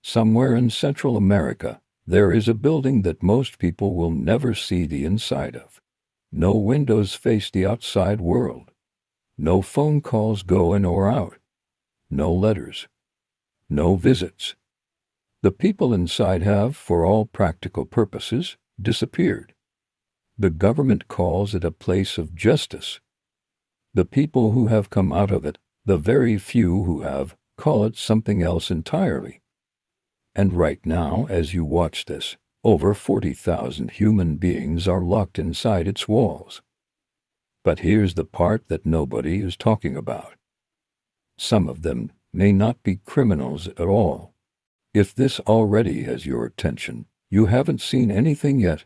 Somewhere in Central America, there is a building that most people will never see the inside of. No windows face the outside world. No phone calls go in or out. No letters. No visits. The people inside have, for all practical purposes, disappeared. The government calls it a place of justice. The people who have come out of it, the very few who have, call it something else entirely. And right now, as you watch this, over 40,000 human beings are locked inside its walls. But here's the part that nobody is talking about. Some of them may not be criminals at all. If this already has your attention, you haven't seen anything yet.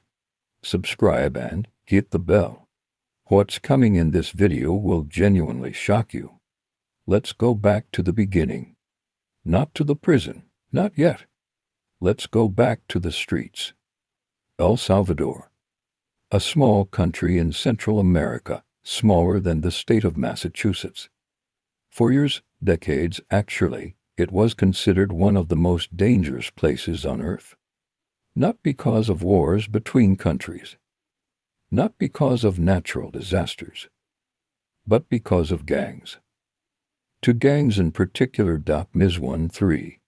Subscribe and hit the bell. What's coming in this video will genuinely shock you. Let's go back to the beginning. Not to the prison, not yet. Let's go back to the streets. El Salvador. A small country in Central America, smaller than the state of Massachusetts. For years, decades actually, it was considered one of the most dangerous places on earth. Not because of wars between countries. Not because of natural disasters. But because of gangs. Two gangs in particular, Miz 13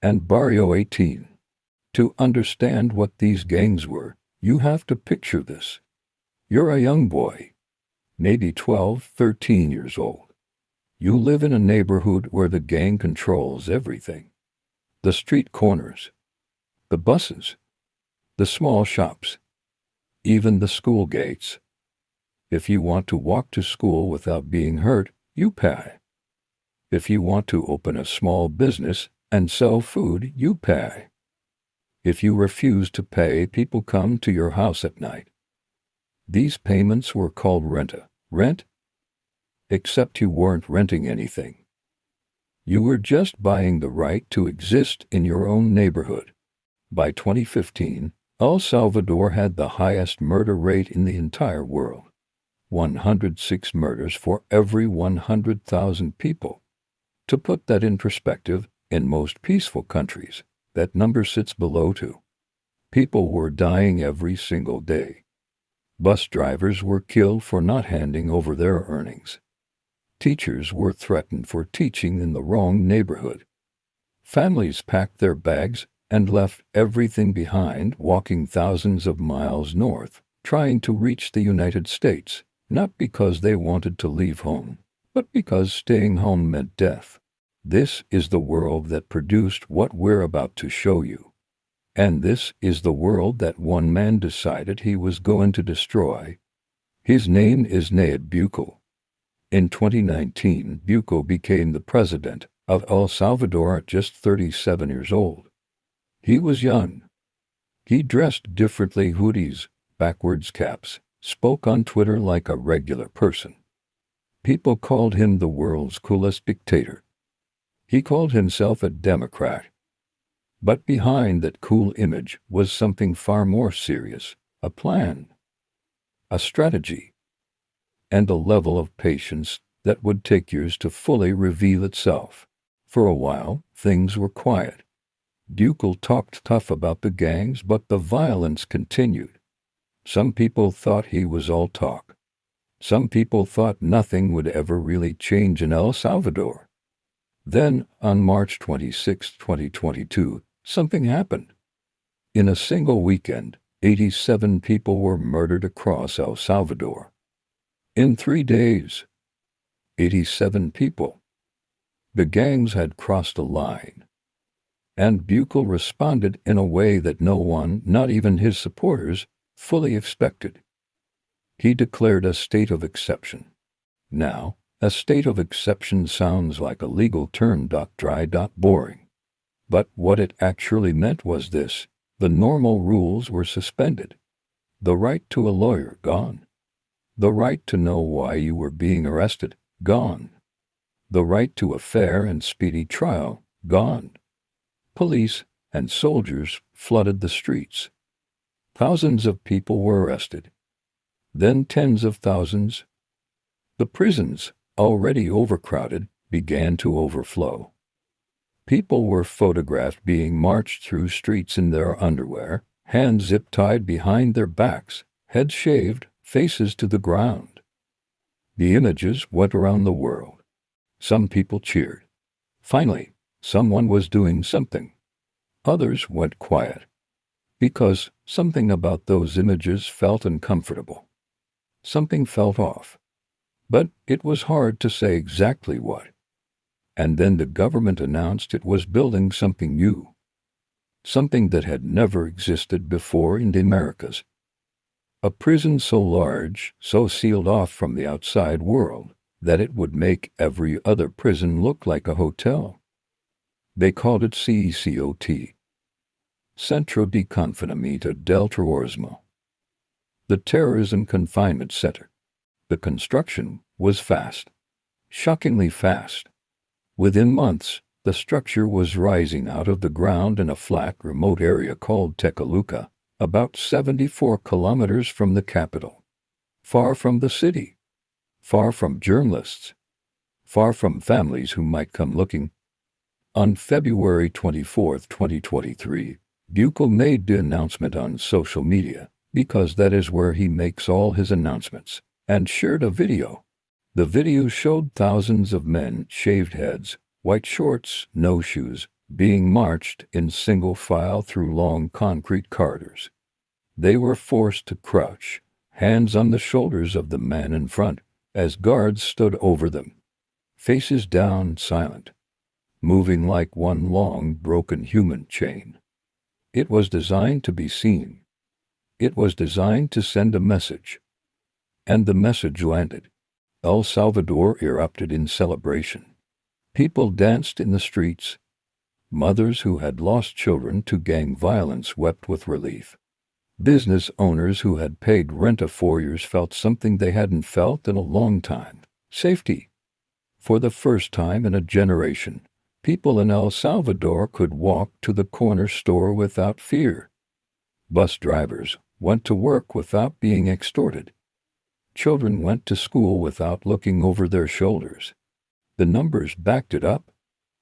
and Barrio 18. To understand what these gangs were, you have to picture this. You're a young boy, maybe 12, 13 years old. You live in a neighborhood where the gang controls everything. The street corners, the buses, the small shops, even the school gates. If you want to walk to school without being hurt, you pay. If you want to open a small business and sell food, you pay. If you refuse to pay, people come to your house at night. These payments were called rent, except you weren't renting anything. You were just buying the right to exist in your own neighborhood. By 2015, El Salvador had the highest murder rate in the entire world. 106 murders for every 100,000 people. To put that in perspective, in most peaceful countries, that number sits below 2. People were dying every single day. Bus drivers were killed for not handing over their earnings. Teachers were threatened for teaching in the wrong neighborhood. Families packed their bags and left everything behind, walking thousands of miles north, trying to reach the United States, not because they wanted to leave home, but because staying home meant death. This is the world that produced what we're about to show you. And this is the world that one man decided he was going to destroy. His name is Nayib Bukele. In 2019, Bukele became the president of El Salvador at just 37 years old. He was young. He dressed differently, hoodies, backwards caps, spoke on Twitter like a regular person. People called him the world's coolest dictator. He called himself a Democrat. But behind that cool image was something far more serious, a plan, a strategy, and a level of patience that would take years to fully reveal itself. For a while, things were quiet. Bukele talked tough about the gangs, but the violence continued. Some people thought he was all talk. Some people thought nothing would ever really change in El Salvador. Then, on March 26, 2022, something happened. In a single weekend, 87 people were murdered across El Salvador. In 3 days, 87 people. The gangs had crossed a line. And Bukele responded in a way that no one, not even his supporters, fully expected. He declared a state of exception. Now, a state of exception sounds like a legal term, dry, boring. But what it actually meant was this: the normal rules were suspended. The right to a lawyer, gone. The right to know why you were being arrested, gone. The right to a fair and speedy trial, gone. Police and soldiers flooded the streets. Thousands of people were arrested. Then tens of thousands. The prisons, already overcrowded, began to overflow. People were photographed being marched through streets in their underwear, hands zip-tied behind their backs, heads shaved, faces to the ground. The images went around the world. Some people cheered. Finally, someone was doing something. Others went quiet. Because something about those images felt uncomfortable. Something felt off. But it was hard to say exactly what. And then the government announced it was building something new. Something that had never existed before in the Americas. A prison so large, so sealed off from the outside world, that it would make every other prison look like a hotel. They called it CECOT. Centro de Confinement del Terrorismo. The Terrorism Confinement Center. The construction was fast. Shockingly fast. Within months, the structure was rising out of the ground in a flat, remote area called Tecoluca, about 74 kilometers from the capital. Far from the city. Far from journalists. Far from families who might come looking. On February 24, 2023, Buchel made the announcement on social media, because that is where he makes all his announcements, and shared a video. The video showed thousands of men, shaved heads, white shorts, no shoes, being marched in single file through long concrete corridors. They were forced to crouch, hands on the shoulders of the man in front, as guards stood over them. Faces down, silent, moving like one long, broken human chain. It was designed to be seen. It was designed to send a message. And the message landed. El Salvador erupted in celebration. People danced in the streets. Mothers who had lost children to gang violence wept with relief. Business owners who had paid rent of 4 years felt something they hadn't felt in a long time. Safety. For the first time in a generation, people in El Salvador could walk to the corner store without fear. Bus drivers went to work without being extorted. Children went to school without looking over their shoulders. The numbers backed it up.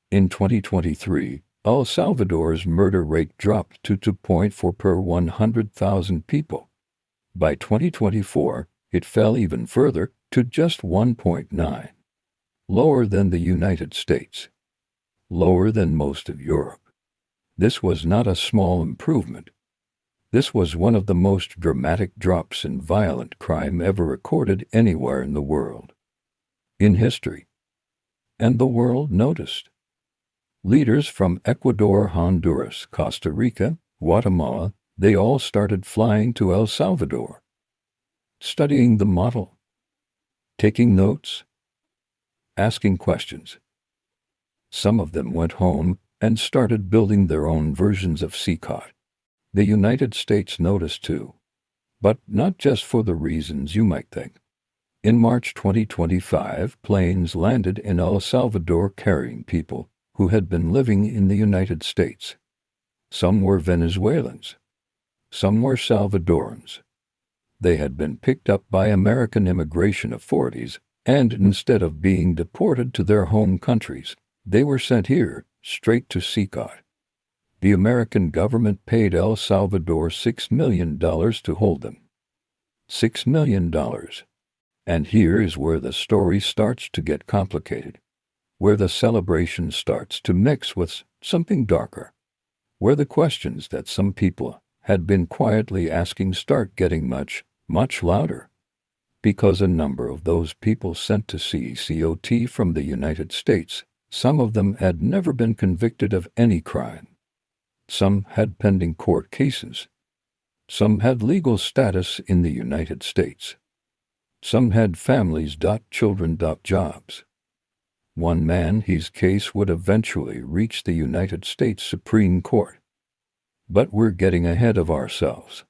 In 2023, El Salvador's murder rate dropped to 2.4 per 100,000 people. By 2024, it fell even further to just 1.9. Lower than the United States. Lower than most of Europe. This was not a small improvement. This was one of the most dramatic drops in violent crime ever recorded anywhere in the world. In history. And the world noticed. Leaders from Ecuador, Honduras, Costa Rica, Guatemala, they all started flying to El Salvador. Studying the model. Taking notes. Asking questions. Some of them went home and started building their own versions of CECOT. The United States noticed too. But not just for the reasons you might think. In March 2025, planes landed in El Salvador carrying people who had been living in the United States. Some were Venezuelans. Some were Salvadorans. They had been picked up by American immigration authorities, and instead of being deported to their home countries, they were sent here, straight to CECOT. The American government paid El Salvador $6 million to hold them. $6 million. And here is where the story starts to get complicated. Where the celebration starts to mix with something darker. Where the questions that some people had been quietly asking start getting much, much louder. Because a number of those people sent to CECOT from the United States, some of them had never been convicted of any crime. Some had pending court cases. Some had legal status in the United States. Some had families, children, jobs. One man, his case would eventually reach the United States Supreme Court. But we're getting ahead of ourselves.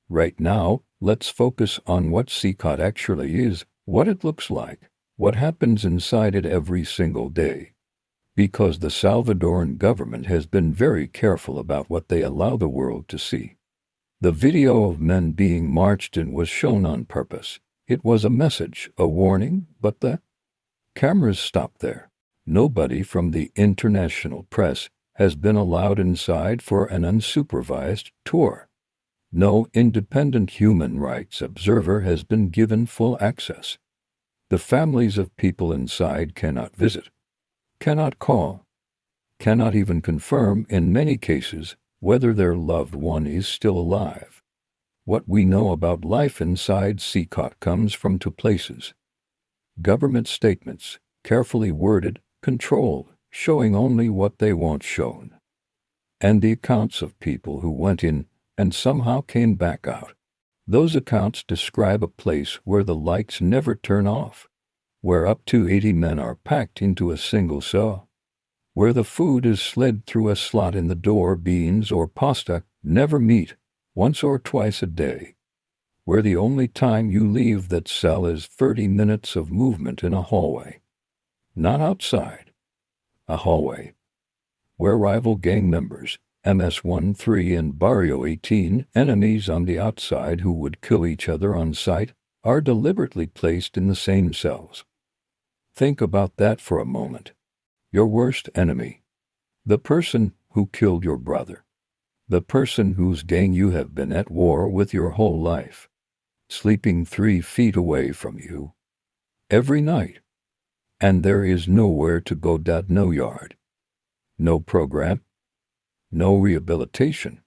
Right now, let's focus on what CECOT actually is, what it looks like, what happens inside it every single day. Because the Salvadoran government has been very careful about what they allow the world to see. The video of men being marched in was shown on purpose. It was a message, a warning, but the cameras stopped there. Nobody from the international press has been allowed inside for an unsupervised tour. No independent human rights observer has been given full access. The families of people inside cannot visit, cannot call, cannot even confirm, in many cases, whether their loved one is still alive. What we know about life inside CECOT comes from two places: government statements, carefully worded, controlled, showing only what they want shown, and the accounts of people who went in and somehow came back out. Those accounts describe a place where the lights never turn off, where up to 80 men are packed into a single cell, where the food is slid through a slot in the door, beans or pasta never meet, once or twice a day, where the only time you leave that cell is 30 minutes of movement in a hallway. Not outside, a hallway, where rival gang members, MS-13 and Barrio 18, enemies on the outside who would kill each other on sight, are deliberately placed in the same cells. Think about that for a moment. Your worst enemy, the person who killed your brother, the person whose gang you have been at war with your whole life, sleeping 3 feet away from you every night, and there is nowhere to go. No yard, no program, no rehabilitation,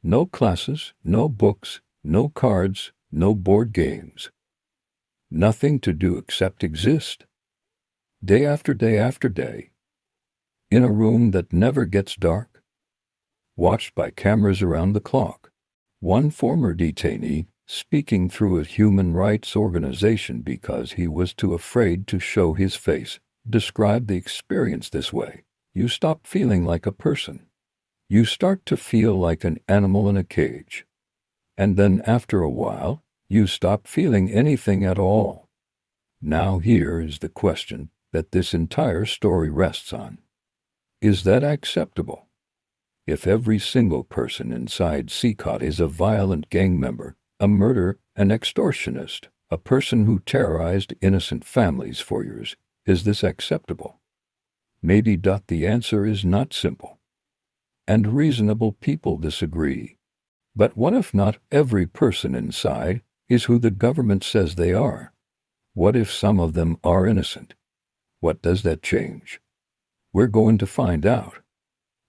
no classes, no books, no cards, no board games. Nothing to do except exist, day after day after day, in a room that never gets dark, watched by cameras around the clock. One former detainee, speaking through a human rights organization because he was too afraid to show his face, described the experience this way: you stop feeling like a person. You start to feel like an animal in a cage. And then after a while, you stop feeling anything at all. Now here is the question that this entire story rests on. Is that acceptable? If every single person inside CECOT is a violent gang member, a murderer, an extortionist, a person who terrorized innocent families for years, is this acceptable? Maybe. The answer is not simple. And reasonable people disagree. But what if not every person inside is who the government says they are? What if some of them are innocent? What does that change? We're going to find out.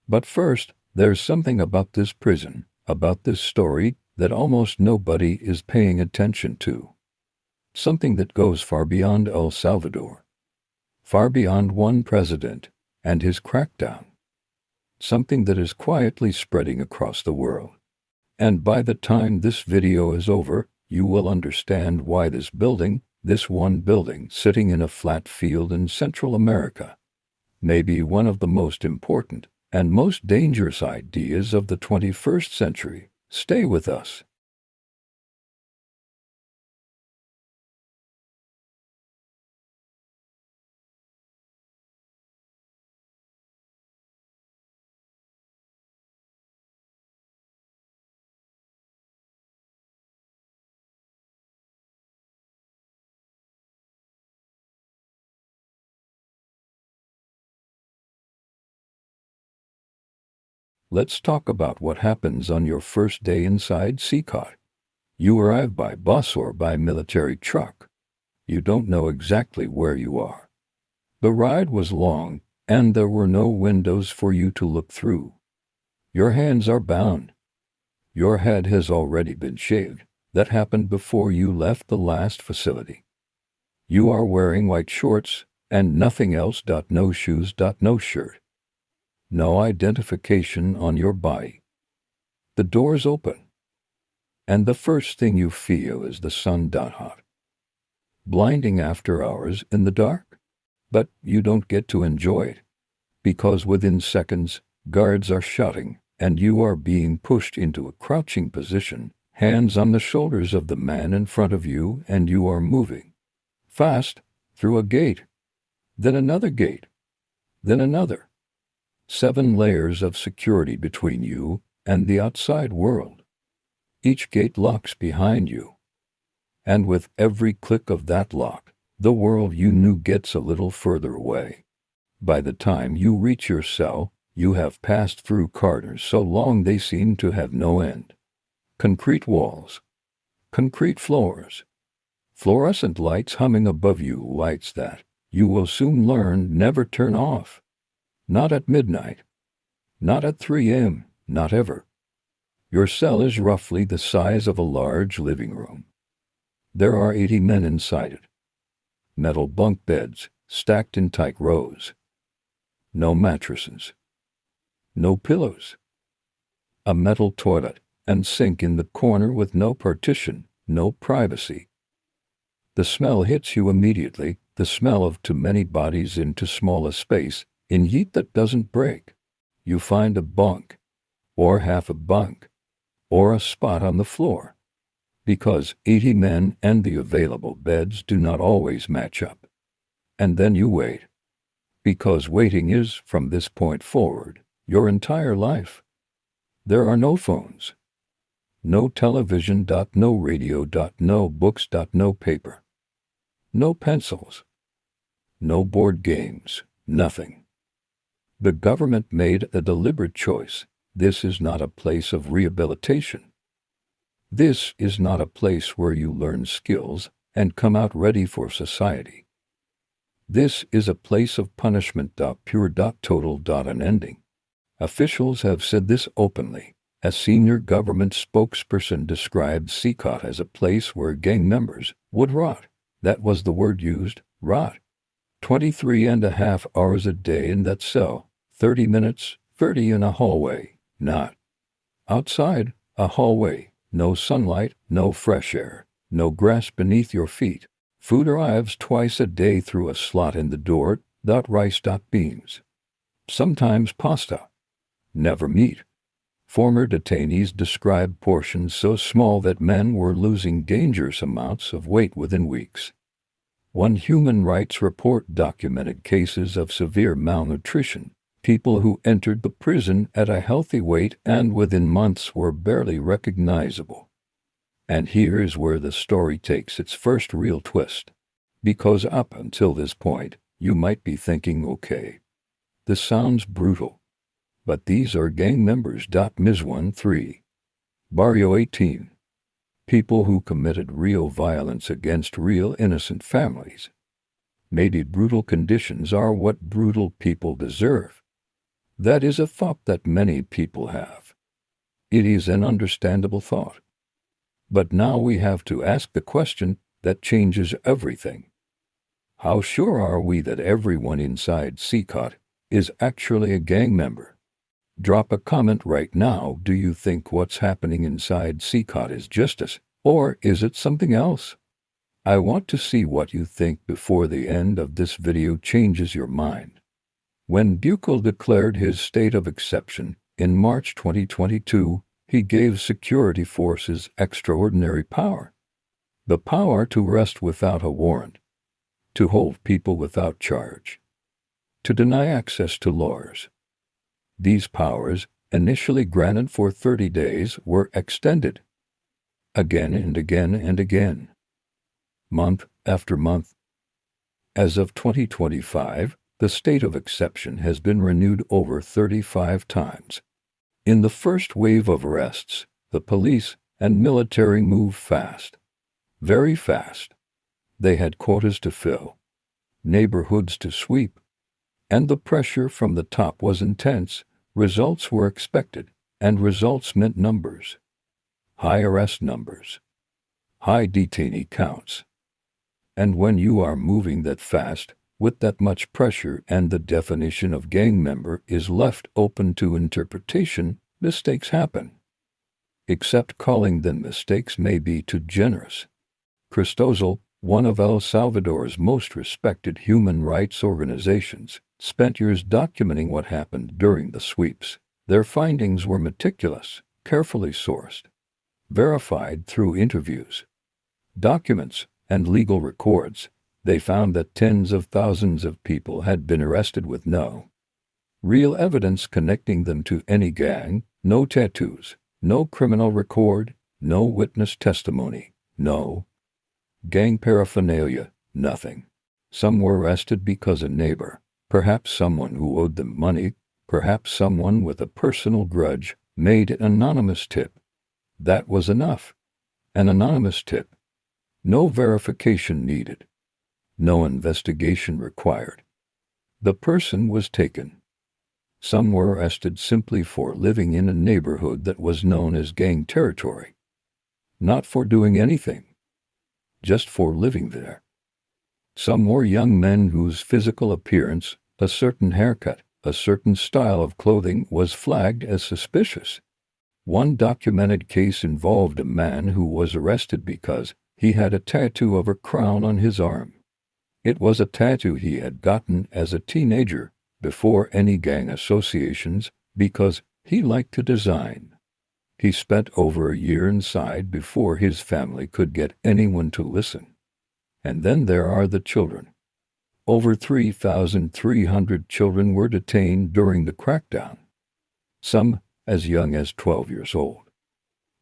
But first, there's something about this prison, about this story, that almost nobody is paying attention to. Something that goes far beyond El Salvador, far beyond one president and his crackdown. Something that is quietly spreading across the world. And by the time this video is over, you will understand why this building, this one building sitting in a flat field in Central America, may be one of the most important and most dangerous ideas of the 21st century. Stay with us. Let's talk about what happens on your first day inside CECOT. You arrive by bus or by military truck. You don't know exactly where you are. The ride was long, and there were no windows for you to look through. Your hands are bound. Your head has already been shaved. That happened before you left the last facility. You are wearing white shorts and nothing else. No shoes. No shirt. No identification on your body. The doors open, and the first thing you feel is the sun. Hot. Blinding after hours in the dark. But you don't get to enjoy it, because within seconds, guards are shouting, and you are being pushed into a crouching position, hands on the shoulders of the man in front of you, and you are moving fast through a gate, then another gate, then another. 7 layers of security between you and the outside world. Each gate locks behind you. And with every click of that lock, the world you knew gets a little further away. By the time you reach your cell, you have passed through corridors so long they seem to have no end. Concrete walls, concrete floors, fluorescent lights humming above you, lights that, you will soon learn, never turn off. Not at midnight. Not at 3 a.m., not ever. Your cell is roughly the size of a large living room. There are 80 men inside it. Metal bunk beds, stacked in tight rows. No mattresses. No pillows. A metal toilet and sink in the corner with no partition, no privacy. The smell hits you immediately, the smell of too many bodies in too small a space, in heat that doesn't break. You find a bunk, or half a bunk, or a spot on the floor, because 80 men and the available beds do not always match up. And then you wait, because waiting is, from this point forward, your entire life. There are no phones, no television, no radio, no books, no paper, no pencils, no board games, nothing. The government made a deliberate choice. This is not a place of rehabilitation. This is not a place where you learn skills and come out ready for society. This is a place of punishment, pure, total, unending. Officials have said this openly. A senior government spokesperson described CECOT as a place where gang members would rot. That was the word used, rot. 23.5 hours a day in that cell, 30 minutes, 30 in a hallway, not outside, a hallway, no sunlight, no fresh air, no grass beneath your feet. Food arrives twice a day through a slot in the door, rice, beans. Sometimes pasta. Never meat. Former detainees described portions so small that men were losing dangerous amounts of weight within weeks. One human rights report documented cases of severe malnutrition, people who entered the prison at a healthy weight and within months were barely recognizable. And here is where the story takes its first real twist. Because up until this point, you might be thinking, okay, this sounds brutal. But these are gang members. Ms. 13. Barrio 18. People who committed real violence against real innocent families. Maybe brutal conditions are what brutal people deserve. That is a thought that many people have. It is an understandable thought. But now we have to ask the question that changes everything. How sure are we that everyone inside CECOT is actually a gang member? Drop a comment right now. Do you think what's happening inside CECOT is justice, or is it something else? I want to see what you think before the end of this video changes your mind. When Buchel declared his state of exception in March 2022, he gave security forces extraordinary power. The power to arrest without a warrant, to hold people without charge, to deny access to lawyers. These powers, initially granted for 30 days, were extended again and again and again, month after month. As of 2025, the state of exception has been renewed over 35 times. In the first wave of arrests, the police and military moved fast, very fast. They had quotas to fill, neighborhoods to sweep, and the pressure from the top was intense. Results were expected, and results meant numbers. High arrest numbers, high detainee counts. And when you are moving that fast, with that much pressure, and the definition of gang member is left open to interpretation, mistakes happen. Except calling them mistakes may be too generous. Cristozal, one of El Salvador's most respected human rights organizations, spent years documenting what happened during the sweeps. Their findings were meticulous, carefully sourced, verified through interviews, documents, and legal records. They found that tens of thousands of people had been arrested with no real evidence connecting them to any gang, no tattoos, no criminal record, no witness testimony, no gang paraphernalia, nothing. Some were arrested because a neighbor, Perhaps someone who owed them money, perhaps someone with a personal grudge, made an anonymous tip. That was enough. An anonymous tip. No verification needed. No investigation required. The person was taken. Some were arrested simply for living in a neighborhood that was known as gang territory. Not for doing anything. Just for living there. Some were young men whose physical appearance, a certain haircut, a certain style of clothing was flagged as suspicious. One documented case involved a man who was arrested because he had a tattoo of a crown on his arm. It was a tattoo he had gotten as a teenager, before any gang associations, because he liked to design. He spent over a year inside before his family could get anyone to listen. And then there are the children. Over 3,300 children were detained during the crackdown. Some as young as 12 years old.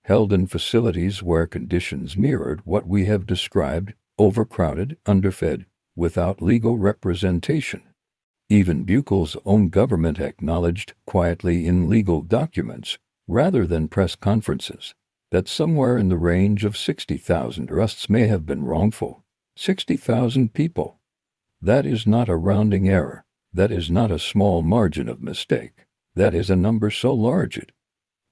Held in facilities where conditions mirrored what we have described, overcrowded, underfed, without legal representation. Even Buchel's own government acknowledged quietly in legal documents, rather than press conferences, that somewhere in the range of 60,000 arrests may have been wrongful. 60,000 people. That is not a rounding error. That is not a small margin of mistake. That is a number so large it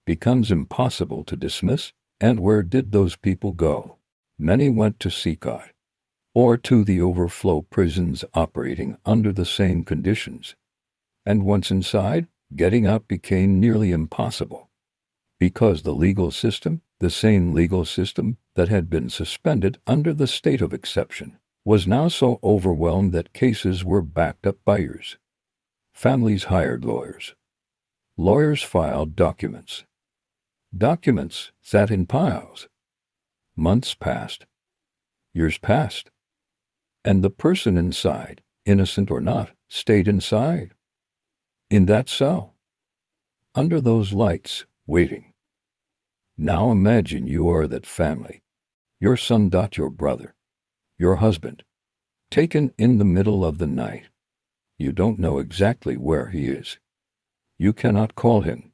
becomes impossible to dismiss. And where did those people go? Many went to CECOT, or to the overflow prisons operating under the same conditions. And once inside, getting out became nearly impossible. Because the legal system, the same legal system that had been suspended under the state of exception, was now so overwhelmed that cases were backed up by years. Families hired lawyers. Lawyers filed documents. Documents sat in piles. Months passed. Years passed. And the person inside, innocent or not, stayed inside. In that cell. Under those lights, waiting. Now imagine you are that family. Your son, your brother, your husband, taken in the middle of the night. You don't know exactly where he is. You cannot call him.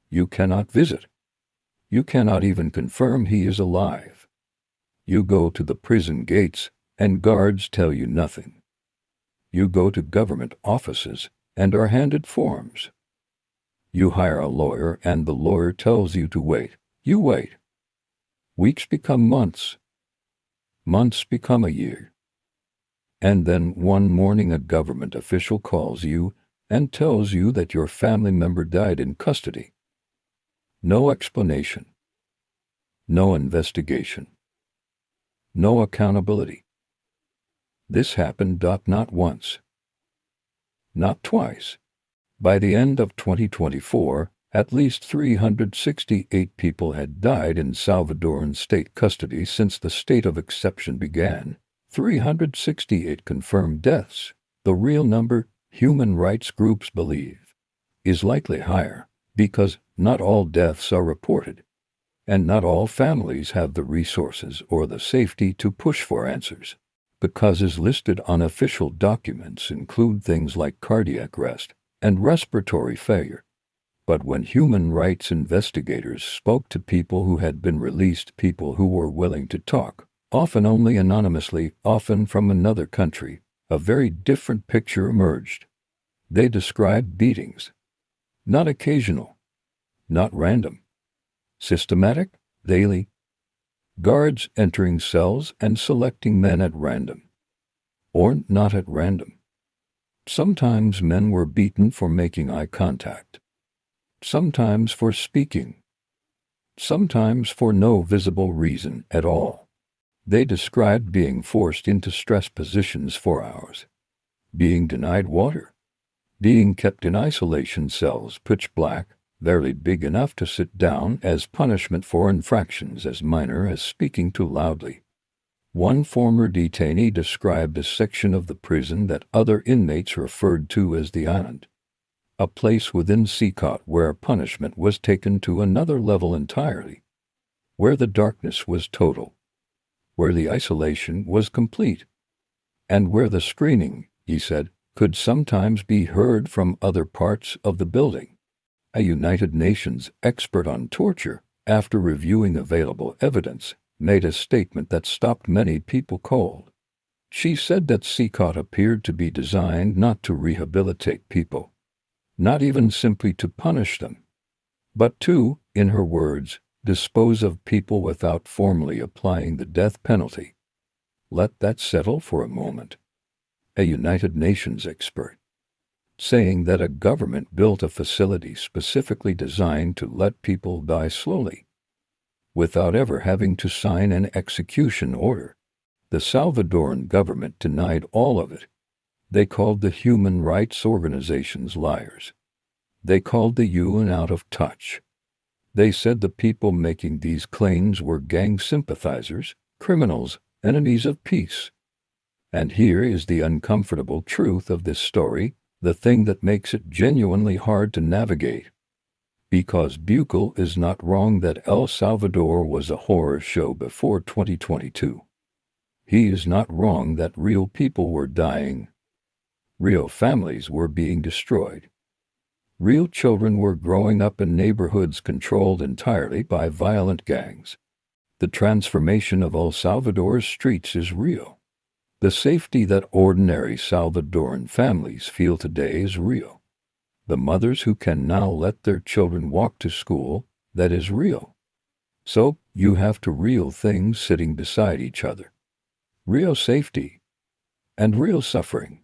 You cannot visit. You cannot even confirm he is alive. You go to the prison gates, and guards tell you nothing. You go to government offices and are handed forms. You hire a lawyer, and the lawyer tells you to wait. You wait. Weeks become months. Months become a year. And then one morning a government official calls you and tells you that your family member died in custody. No explanation. No investigation. No accountability. This happened not once. Not twice. By the end of 2024, at least 368 people had died in Salvadoran state custody since the state of exception began. 368 confirmed deaths. The real number, human rights groups believe, is likely higher, because not all deaths are reported, and not all families have the resources or the safety to push for answers. The causes listed on official documents include things like cardiac arrest and respiratory failure. But when human rights investigators spoke to people who had been released, people who were willing to talk, often only anonymously, often from another country, a very different picture emerged. They described beatings. Not occasional. Not random. Systematic, daily. Guards entering cells and selecting men at random. Or not at random. Sometimes men were beaten for making eye contact. Sometimes for speaking. Sometimes for no visible reason at all. They described being forced into stress positions for hours. Being denied water. Being kept in isolation cells pitch black, barely big enough to sit down, as punishment for infractions as minor as speaking too loudly. One former detainee described a section of the prison that other inmates referred to as the island. A place within CECOT where punishment was taken to another level entirely. Where the darkness was total. Where the isolation was complete. And where the screening, he said, could sometimes be heard from other parts of the building. A United Nations expert on torture, after reviewing available evidence, made a statement that stopped many people cold. She said that CECOT appeared to be designed not to rehabilitate people, not even simply to punish them, but to, in her words, dispose of people without formally applying the death penalty. Let that settle for a moment. A United Nations expert, saying that a government built a facility specifically designed to let people die slowly, without ever having to sign an execution order. The Salvadoran government denied all of it. They called the human rights organizations liars. They called the UN out of touch. They said the people making these claims were gang sympathizers, criminals, enemies of peace. And here is the uncomfortable truth of this story, the thing that makes it genuinely hard to navigate. Because Buchel is not wrong that El Salvador was a horror show before 2022. He is not wrong that real people were dying. Real families were being destroyed. Real children were growing up in neighborhoods controlled entirely by violent gangs. The transformation of El Salvador's streets is real. The safety that ordinary Salvadoran families feel today is real. The mothers who can now let their children walk to school, that is real. So, you have two real things sitting beside each other. Real safety and real suffering.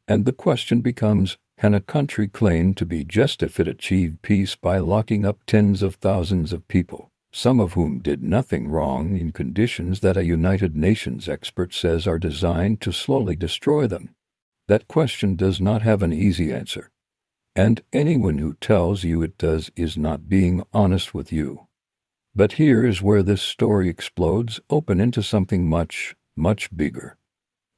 And the question becomes, can a country claim to be just if it achieved peace by locking up tens of thousands of people, some of whom did nothing wrong, in conditions that a United Nations expert says are designed to slowly destroy them? That question does not have an easy answer. And anyone who tells you it does is not being honest with you. But here is where this story explodes open into something much, much bigger.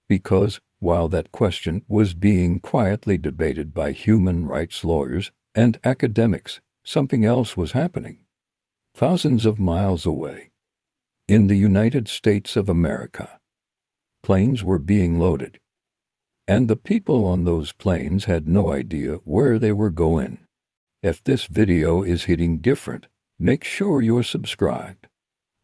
Because, while that question was being quietly debated by human rights lawyers and academics, something else was happening. Thousands of miles away, in the United States of America, planes were being loaded. And the people on those planes had no idea where they were going. If this video is hitting different, make sure you're subscribed.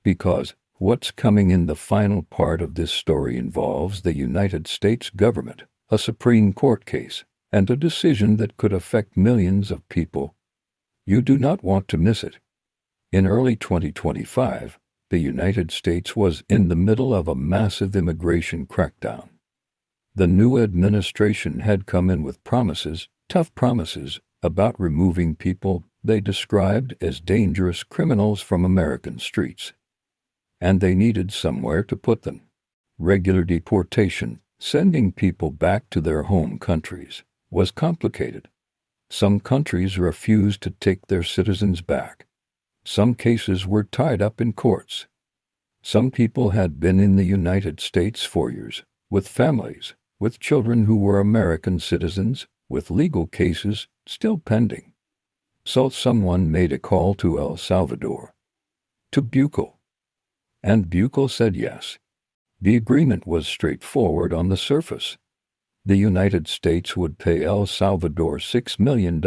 Because what's coming in the final part of this story involves the United States government, a Supreme Court case, and a decision that could affect millions of people. You do not want to miss it. In early 2025, the United States was in the middle of a massive immigration crackdown. The new administration had come in with promises, tough promises, about removing people they described as dangerous criminals from American streets. And they needed somewhere to put them. Regular deportation, sending people back to their home countries, was complicated. Some countries refused to take their citizens back. Some cases were tied up in courts. Some people had been in the United States for years, with families, with children who were American citizens, with legal cases still pending. So someone made a call to El Salvador, to Buchel. And Buchel said yes. The agreement was straightforward on the surface. The United States would pay El Salvador $6 million.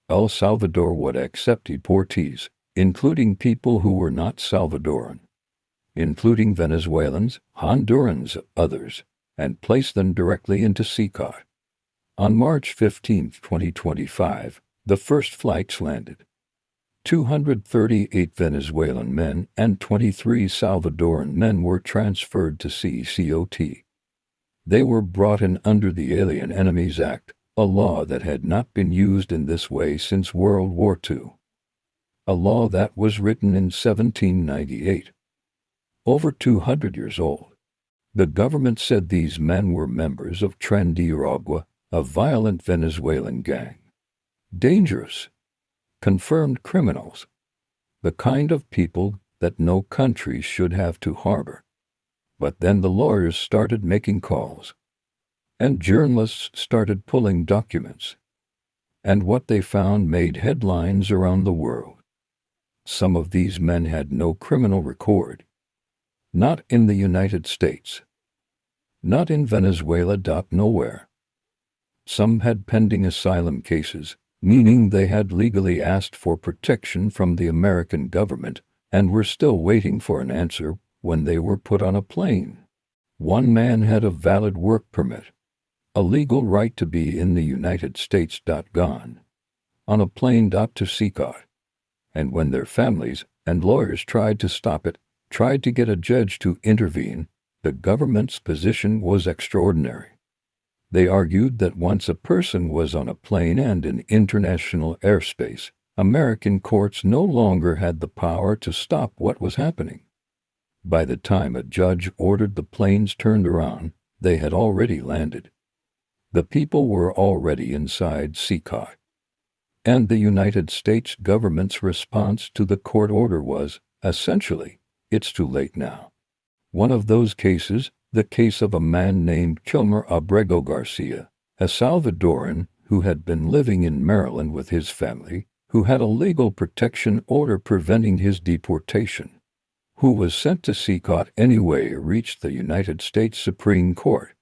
El Salvador would accept deportees, including people who were not Salvadoran, including Venezuelans, Hondurans, others, and place them directly into CECOT. On March 15, 2025, the first flights landed. 238 Venezuelan men and 23 Salvadoran men were transferred to CECOT. They were brought in under the Alien Enemies Act, a law that had not been used in this way since World War II. A law that was written in 1798. Over 200 years old. The government said these men were members of Tren de Aragua, a violent Venezuelan gang. Dangerous. Confirmed criminals. The kind of people that no country should have to harbor. But then the lawyers started making calls. And journalists started pulling documents. And what they found made headlines around the world. Some of these men had no criminal record. Not in the United States. Not in Venezuela. Nowhere. Some had pending asylum cases, meaning they had legally asked for protection from the American government and were still waiting for an answer when they were put on a plane. One man had a valid work permit, a legal right to be in the United States. Gone on a plane to CECOT. And when their families and lawyers tried to stop it, tried to get a judge to intervene, the government's position was extraordinary. They argued that once a person was on a plane and in international airspace, American courts no longer had the power to stop what was happening. By the time a judge ordered the planes turned around, they had already landed. The people were already inside CECOT. And the United States government's response to the court order was, essentially, it's too late now. One of those cases, the case of a man named Kilmer Abrego Garcia, a Salvadoran who had been living in Maryland with his family, who had a legal protection order preventing his deportation, who was sent to CECOT anyway, reached the United States Supreme Court.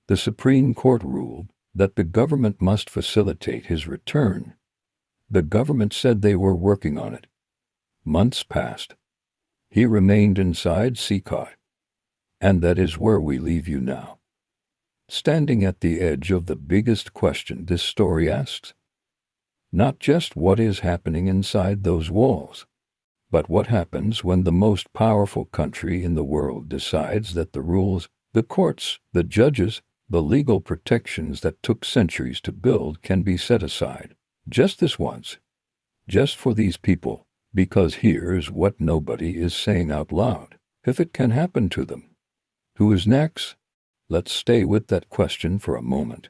The Supreme Court ruled that the government must facilitate his return. The government said they were working on it. Months passed. He remained inside CECOT. And that is where we leave you now. Standing at the edge of the biggest question this story asks. Not just what is happening inside those walls, but what happens when the most powerful country in the world decides that the rules, the courts, the judges, the legal protections that took centuries to build can be set aside, just this once, just for these people, because here's what nobody is saying out loud, if it can happen to them. Who is next? Let's stay with that question for a moment.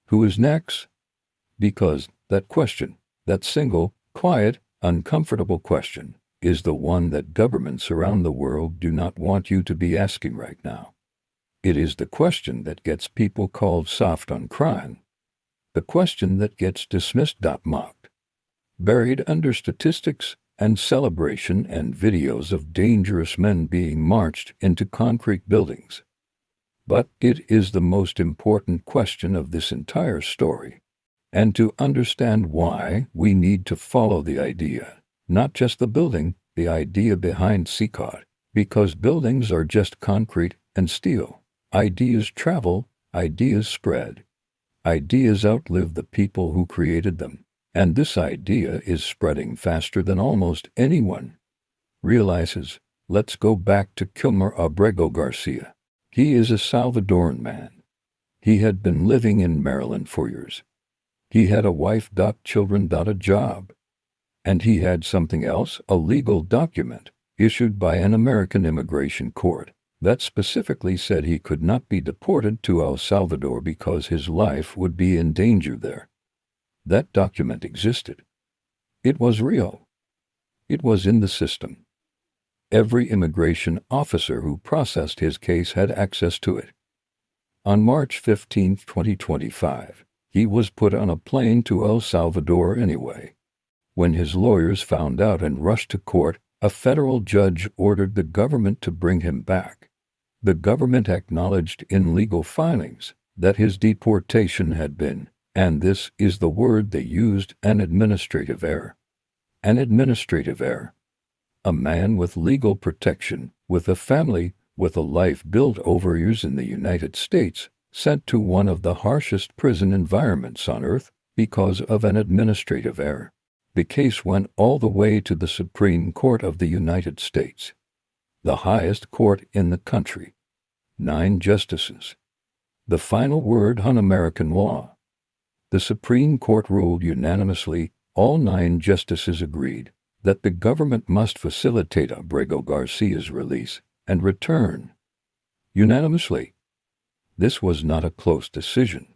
Who is next? Because that question, that single, quiet, uncomfortable question, is the one that governments around the world do not want you to be asking right now. It is the question that gets people called soft on crime. The question that gets dismissed, mocked, buried under statistics and celebration and videos of dangerous men being marched into concrete buildings. But it is the most important question of this entire story. And to understand why, we need to follow the idea, not just the building, the idea behind CECOT, because buildings are just concrete and steel. Ideas travel, ideas spread. Ideas outlive the people who created them, and this idea is spreading faster than almost anyone realizes. Let's go back to Kilmer Abrego Garcia. He is a Salvadoran man. He had been living in Maryland for years. He had a wife, children, a job. And he had something else, a legal document, issued by an American immigration court, that specifically said he could not be deported to El Salvador because his life would be in danger there. That document existed. It was real. It was in the system. Every immigration officer who processed his case had access to it. On March 15, 2025, he was put on a plane to El Salvador anyway. When his lawyers found out and rushed to court, a federal judge ordered the government to bring him back. The government acknowledged in legal filings that his deportation had been, and this is the word they used, an administrative error. An administrative error. A man with legal protection, with a family, with a life built over years in the United States, sent to one of the harshest prison environments on earth because of an administrative error. The case went all the way to the Supreme Court of the United States, the highest court in the country. 9 justices. The final word on American law. The Supreme Court ruled unanimously. All 9 justices agreed that the government must facilitate Abrego Garcia's release and return. Unanimously. This was not a close decision.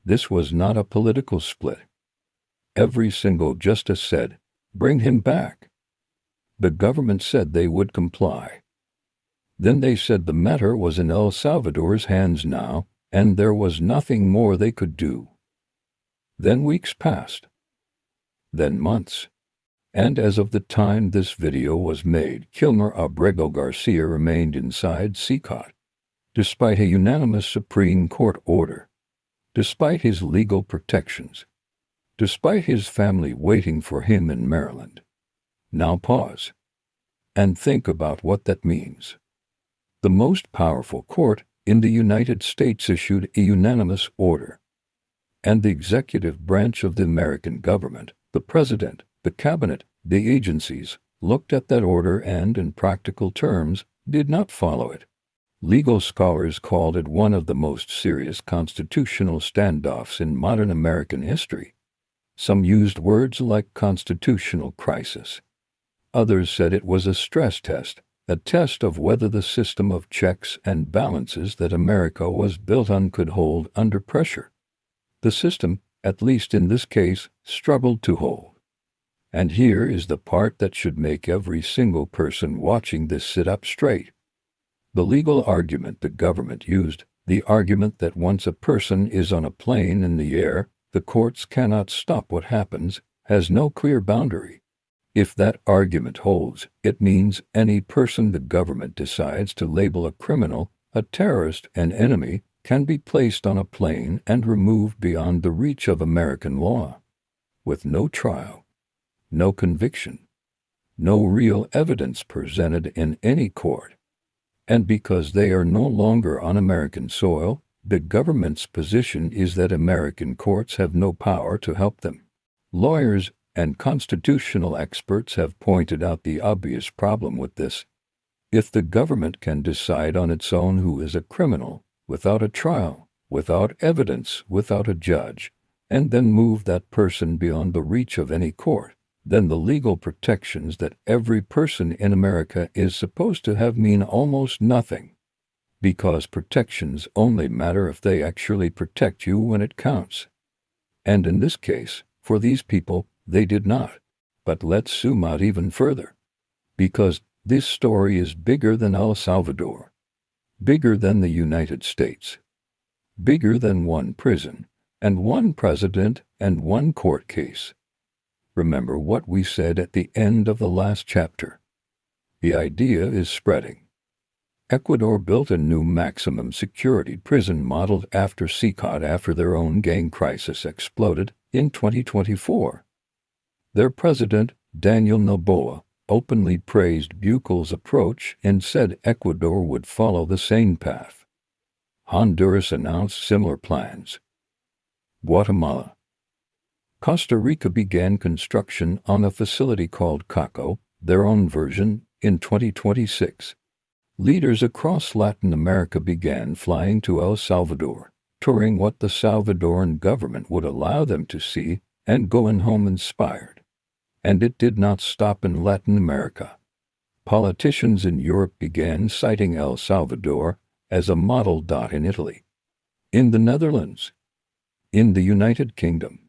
This was not a political split. Every single justice said, "Bring him back." The government said they would comply. Then they said the matter was in El Salvador's hands now, and there was nothing more they could do. Then weeks passed. Then months. And as of the time this video was made, Kilmer Abrego Garcia remained inside CECOT, despite a unanimous Supreme Court order. despite his legal protections, despite his family waiting for him in Maryland. Now pause and think about what that means. The most powerful court in the United States issued a unanimous order, and the executive branch of the American government, the president, the cabinet, the agencies, looked at that order and, in practical terms, did not follow it. Legal scholars called it one of the most serious constitutional standoffs in modern American history. Some used words like constitutional crisis. Others said it was a stress test, a test of whether the system of checks and balances that America was built on could hold under pressure. The system, at least in this case, struggled to hold. And here is the part that should make every single person watching this sit up straight. The legal argument the government used, the argument that once a person is on a plane in the air, the courts cannot stop what happens, has no clear boundary. If that argument holds, it means any person the government decides to label a criminal, a terrorist, an enemy, can be placed on a plane and removed beyond the reach of American law, with no trial, no conviction, no real evidence presented in any court. And because they are no longer on American soil, the government's position is that American courts have no power to help them. Lawyers and constitutional experts have pointed out the obvious problem with this. If the government can decide on its own who is a criminal, without a trial, without evidence, without a judge, and then move that person beyond the reach of any court, then the legal protections that every person in America is supposed to have mean almost nothing, because protections only matter if they actually protect you when it counts. And in this case, for these people, they did not. But let's zoom out even further, because this story is bigger than El Salvador, bigger than the United States, bigger than one prison, and one president, and one court case. Remember what we said at the end of the last chapter. The idea is spreading. Ecuador built a new maximum security prison modeled after CECOT after their own gang crisis exploded in 2024. Their president, Daniel Noboa, openly praised Buchal's approach and said Ecuador would follow the same path. Honduras announced similar plans. Guatemala. Costa Rica began construction on a facility called CACO, their own version, in 2026. Leaders across Latin America began flying to El Salvador, touring what the Salvadoran government would allow them to see, and going home inspired. And it did not stop in Latin America. Politicians in Europe began citing El Salvador as a model. In Italy, in the Netherlands, in the United Kingdom.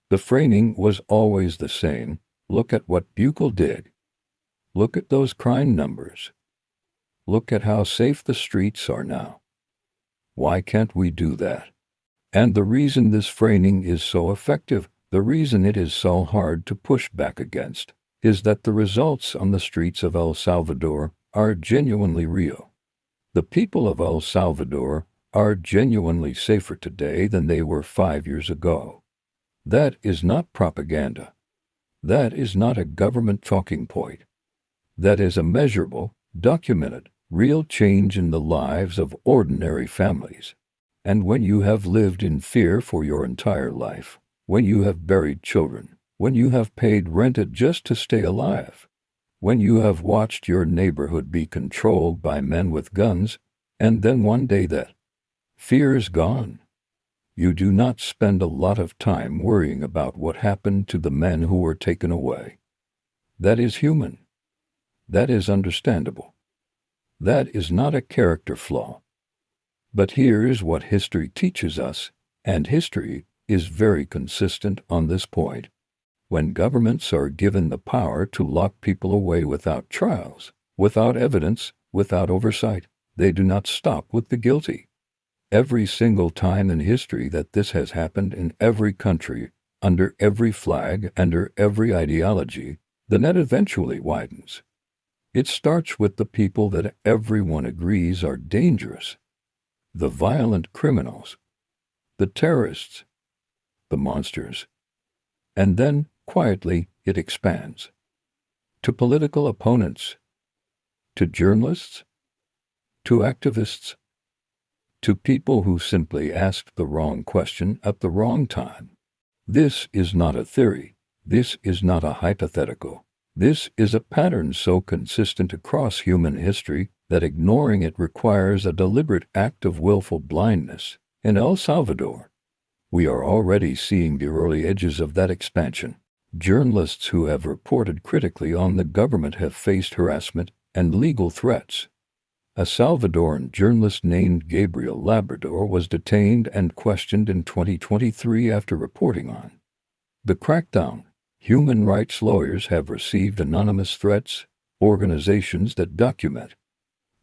The framing was always the same. Look at what Buchal did. Look at those crime numbers. Look at how safe the streets are now. Why can't we do that? And the reason this framing is so effective, the reason it is so hard to push back against, is that the results on the streets of El Salvador are genuinely real. The people of El Salvador are genuinely safer today than they were 5 years ago. That is not propaganda. That is not a government talking point. That is a measurable, documented, real change in the lives of ordinary families. And when you have lived in fear for your entire life, when you have buried children, when you have paid rent just to stay alive, when you have watched your neighborhood be controlled by men with guns, and then one day that fear is gone, you do not spend a lot of time worrying about what happened to the men who were taken away. That is human. That is understandable. That is not a character flaw. But here is what history teaches us, and history is very consistent on this point. When governments are given the power to lock people away without trials, without evidence, without oversight, they do not stop with the guilty. Every single time in history that this has happened in every country, under every flag, under every ideology, the net eventually widens. It starts with the people that everyone agrees are dangerous, the violent criminals, the terrorists, the monsters. And then, quietly, it expands. To political opponents, to journalists, to activists, to people who simply asked the wrong question at the wrong time. This is not a theory. This is not a hypothetical. This is a pattern so consistent across human history that ignoring it requires a deliberate act of willful blindness. In El Salvador, we are already seeing the early edges of that expansion. Journalists who have reported critically on the government have faced harassment and legal threats. A Salvadoran journalist named Gabriel Labrador was detained and questioned in 2023 after reporting on the crackdown. Human rights lawyers have received anonymous threats. Organizations that document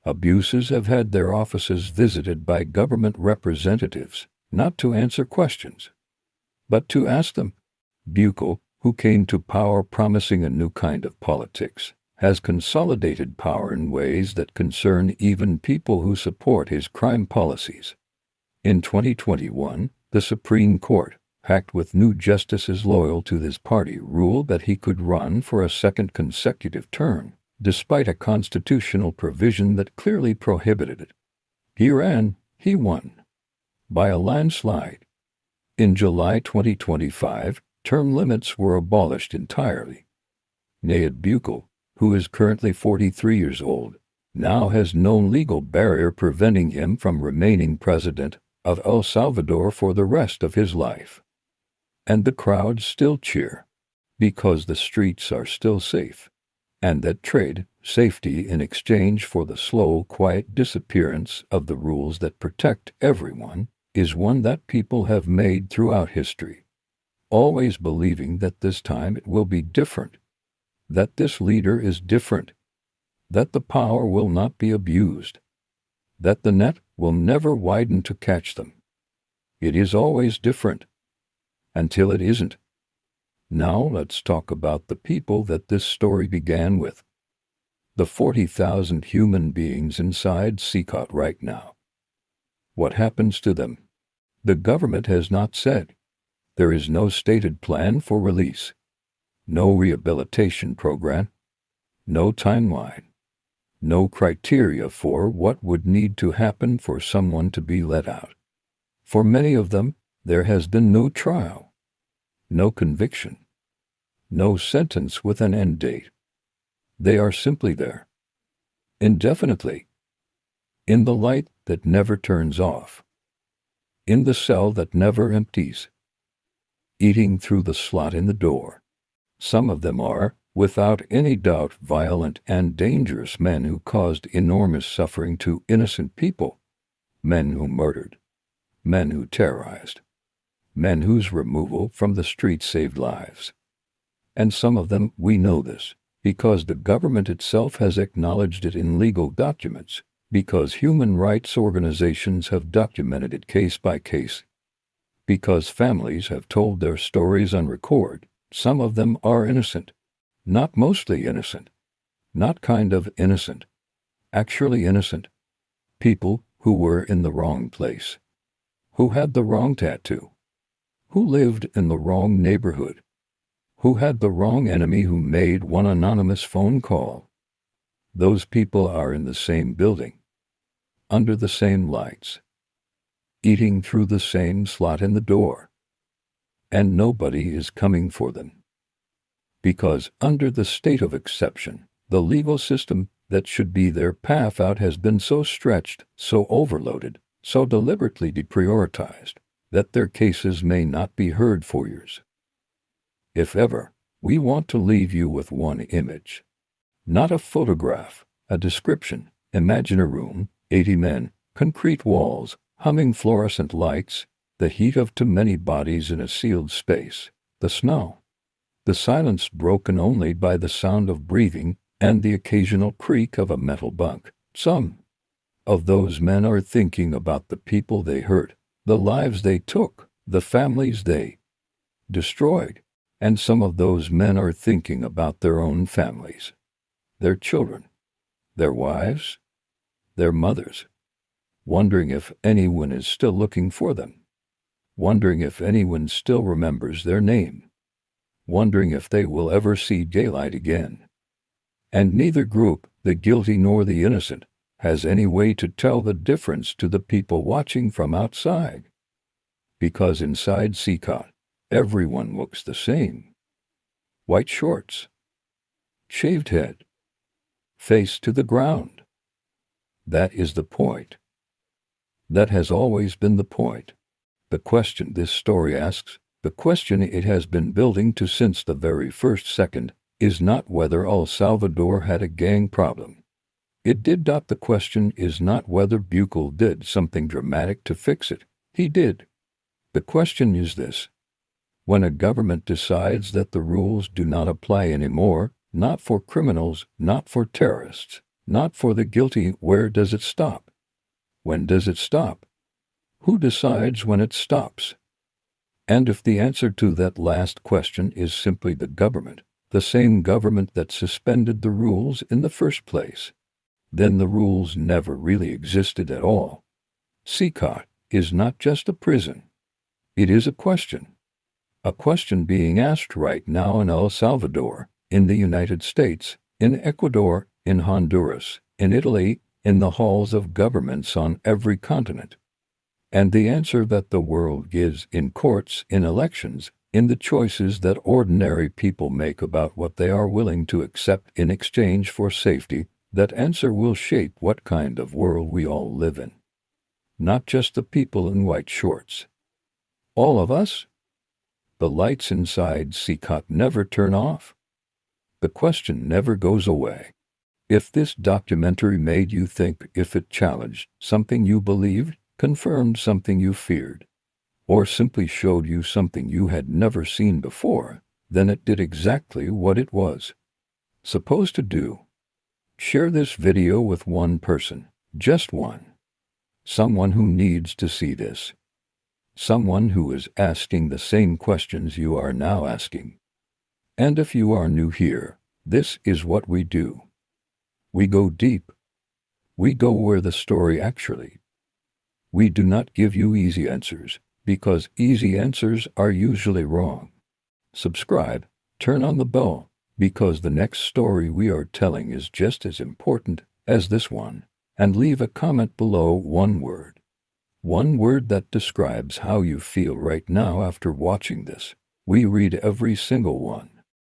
abuses have had their offices visited by government representatives, not to answer questions, but to ask them. Bukele, who came to power promising a new kind of politics, has consolidated power in ways that concern even people who support his crime policies. In 2021, the Supreme Court, packed with new justices loyal to his party, ruled that he could run for a second consecutive term, despite a constitutional provision that clearly prohibited it. He ran, he won. By a landslide. In July 2025, term limits were abolished entirely. Nayib Bukele, who is currently 43 years old, now has no legal barrier preventing him from remaining president of El Salvador for the rest of his life. And the crowds still cheer, because the streets are still safe, and that trade safety in exchange for the slow, quiet disappearance of the rules that protect everyone is one that people have made throughout history, always believing that this time it will be different, that this leader is different, that the power will not be abused, that the net will never widen to catch them. It is always different, until it isn't. Now let's talk about the people that this story began with. The 40,000 human beings inside CECOT right now. What happens to them? The government has not said. There is no stated plan for release, no rehabilitation program, no timeline, no criteria for what would need to happen for someone to be let out. For many of them, there has been no trial, no conviction, no sentence with an end date. They are simply there, indefinitely, in the light that never turns off, in the cell that never empties, eating through the slot in the door. Some of them are, without any doubt, violent and dangerous men who caused enormous suffering to innocent people, men who murdered, men who terrorized, men whose removal from the streets saved lives. And some of them, we know this, because the government itself has acknowledged it in legal documents, because human rights organizations have documented it case by case, because families have told their stories on record. Some of them are innocent, not mostly innocent, not kind of innocent, actually innocent. People who were in the wrong place, who had the wrong tattoo, who lived in the wrong neighborhood, who had the wrong enemy, who made one anonymous phone call. Those people are in the same building, under the same lights, eating through the same slot in the door, and nobody is coming for them. Because under the state of exception, the legal system that should be their path out has been so stretched, so overloaded, so deliberately deprioritized, that their cases may not be heard for years. If ever, we want to leave you with one image. Not a photograph, a description. Imagine a room, 80 men, concrete walls, humming fluorescent lights, the heat of too many bodies in a sealed space, the snow, the silence broken only by the sound of breathing and the occasional creak of a metal bunk. Some of those men are thinking about the people they hurt, the lives they took, the families they destroyed. And some of those men are thinking about their own families, their children, their wives, their mothers, wondering if anyone is still looking for them. wondering if anyone still remembers their name, wondering if they will ever see daylight again. And neither group, the guilty nor the innocent, has any way to tell the difference to the people watching from outside. Because inside CECOT, everyone looks the same. White shorts, shaved head, face to the ground. That is the point. That has always been the point. The question this story asks, the question it has been building to since the very first second, is not whether El Salvador had a gang problem. It did. The question is not whether Buchel did something dramatic to fix it. He did. The question is this. When a government decides that the rules do not apply anymore, not for criminals, not for terrorists, not for the guilty, where does it stop? When does it stop? Who decides when it stops? And if the answer to that last question is simply the government, the same government that suspended the rules in the first place, then the rules never really existed at all. CECOT is not just a prison. It is a question being asked right now in El Salvador, in the United States, in Ecuador, in Honduras, in Italy, in the halls of governments on every continent. And the answer that the world gives in courts, in elections, in the choices that ordinary people make about what they are willing to accept in exchange for safety, that answer will shape what kind of world we all live in. Not just the people in white shorts. All of us? The lights inside CECOT never turn off. The question never goes away. If this documentary made you think, if it challenged something you believed, confirmed something you feared, or simply showed you something you had never seen before, then it did exactly what it was supposed to do. Share this video with one person, just one. Someone who needs to see this. Someone who is asking the same questions you are now asking. And if you are new here, this is what we do. We go deep. We go where the story actually. We do not give you easy answers, because easy answers are usually wrong. Subscribe, turn on the bell, because the next story we are telling is just as important as this one, and leave a comment below, one word. One word that describes how you feel right now after watching this. We read every single one.